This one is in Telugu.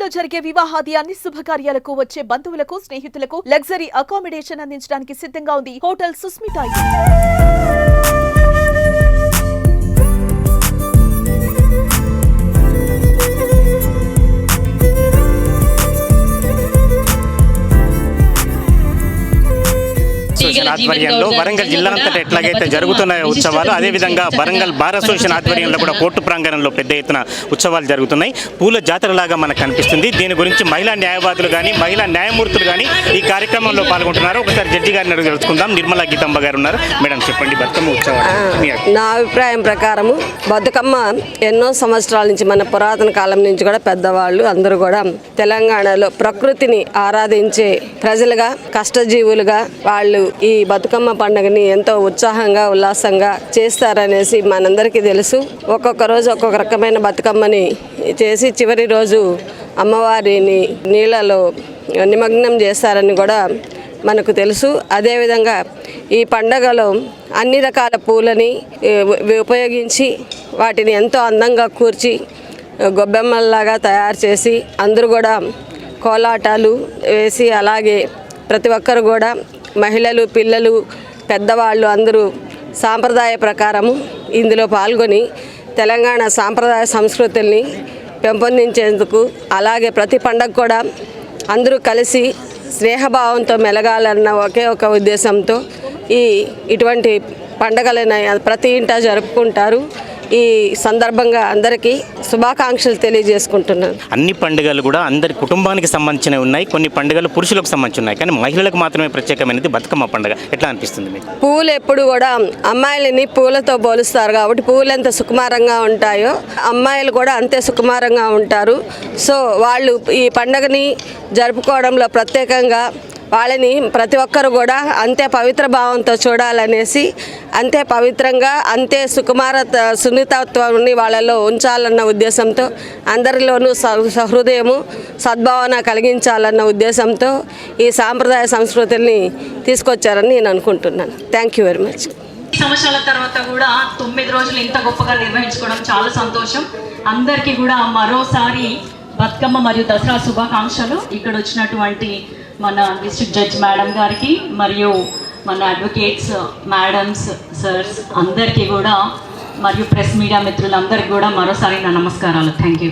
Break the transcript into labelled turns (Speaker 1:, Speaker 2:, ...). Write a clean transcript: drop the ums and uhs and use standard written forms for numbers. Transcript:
Speaker 1: ఇంట్లో జరిగే వివాహాది అన్ని శుభకార్యాలకు వచ్చే బంధువులకు స్నేహితులకు లగ్జరీ అకామిడేషన్ అందించడానికి సిద్ధంగా ఉంది హోటల్ సుస్మితా.
Speaker 2: ఆధ్వర్యంలో వరంగల్ జిల్లా అంతటా ఎట్లాగైతే జరుగుతున్న ఉత్సవాలు అదేవిధంగా వరంగల్ బార్ అసోసియేషన్ ఆధ్వర్యంలో కూడా కోర్టు ప్రాంగణంలో పెద్ద ఎత్తున ఉత్సవాలు జరుగుతున్నాయి. పూల జాతరలాగా మనకు కనిపిస్తుంది. దీని గురించి మహిళా న్యాయవాదులు కానీ మహిళా న్యాయమూర్తులు కానీ ఈ కార్యక్రమంలో పాల్గొంటున్నారు. ఒకసారి జడ్జి గారిని తెలుసుకుందాం. నిర్మలా గీతంబ గారు ఉన్నారు. మేడం చెప్పండి, బతుకమ్మ ఉత్సవాలు.
Speaker 3: నా అభిప్రాయం ప్రకారము బతుకమ్మ ఎన్నో సంవత్సరాల నుంచి మన పురాతన కాలం నుంచి కూడా పెద్దవాళ్ళు అందరూ కూడా తెలంగాణలో ప్రకృతిని ఆరాధించే ప్రజలుగా కష్టజీవులుగా వాళ్ళు ఈ బతుకమ్మ పండుగని ఎంతో ఉత్సాహంగా ఉల్లాసంగా చేస్తారనేసి మనందరికీ తెలుసు. ఒక్కొక్క రోజు ఒక్కొక్క రకమైన బతుకమ్మని చేసి చివరి రోజు అమ్మవారిని నీళ్ళలో నిమగ్నం చేస్తారని కూడా మనకు తెలుసు. అదేవిధంగా ఈ పండగలో అన్ని రకాల పూలని ఉపయోగించి వాటిని ఎంతో అందంగా కూర్చి గొబ్బెమ్మల్లాగా తయారు చేసి అందరూ కూడా కోలాటాలు వేసి అలాగే ప్రతి ఒక్కరు కూడా మహిళలు పిల్లలు పెద్దవాళ్ళు అందరూ సాంప్రదాయ ప్రకారము ఇందులో పాల్గొని తెలంగాణ సాంప్రదాయ సంస్కృతుల్ని పెంపొందించేందుకు అలాగే ప్రతి పండగ కూడా అందరూ కలిసి స్నేహభావంతో మెలగాలన్న ఒకే ఒక ఉద్దేశంతో ఇటువంటి పండగలను ప్రతి ఇంటా జరుపుకుంటారు. ఈ సందర్భంగా అందరికీ శుభాకాంక్షలు తెలియజేసుకుంటున్నాను.
Speaker 2: అన్ని పండుగలు కూడా అందరి కుటుంబానికి సంబంధించినవి ఉన్నాయి. కొన్ని పండుగలు పురుషులకు సంబంధించి ఉన్నాయి, కానీ మహిళలకు మాత్రమే ప్రత్యేకమైనది బతుకమ్మ పండుగ. ఎట్లా అనిపిస్తుంది మీకు?
Speaker 3: పూలు ఎప్పుడు కూడా అమ్మాయిలని పూలతో పోలుస్తారు కాబట్టి పూలు ఎంత సుకుమారంగా ఉంటాయో అమ్మాయిలు కూడా అంతే సుకుమారంగా ఉంటారు. సో వాళ్ళు ఈ పండుగని జరుపుకోవడంలో ప్రత్యేకంగా వాళ్ళని ప్రతి ఒక్కరు కూడా అంతే పవిత్ర భావంతో చూడాలనేసి అంతే పవిత్రంగా అంతే సున్నితత్వాన్ని వాళ్ళలో ఉంచాలన్న ఉద్దేశంతో అందరిలోనూ సహృదయము సద్భావన కలిగించాలన్న ఉద్దేశంతో ఈ సాంప్రదాయ సంస్కృతిని తీసుకొచ్చారని నేను అనుకుంటున్నాను. Thank you very much.
Speaker 4: సంవత్సరాల తర్వాత కూడా 9 రోజులు ఇంత గొప్పగా నిర్వహించుకోవడం చాలా సంతోషం. అందరికీ కూడా మరోసారి బతుకమ్మ మరియు దసరా శుభాకాంక్షలు. ఇక్కడ వచ్చినటువంటి మన డిస్ట్రిక్ట్ జడ్జ్ మేడం గారికి మరియు మన అడ్వకేట్స్ మేడమ్స్ సర్స్ అందరికీ కూడా మరియు ప్రెస్ మీడియా మిత్రులందరికీ కూడా మరోసారి నా నమస్కారాలు. Thank you.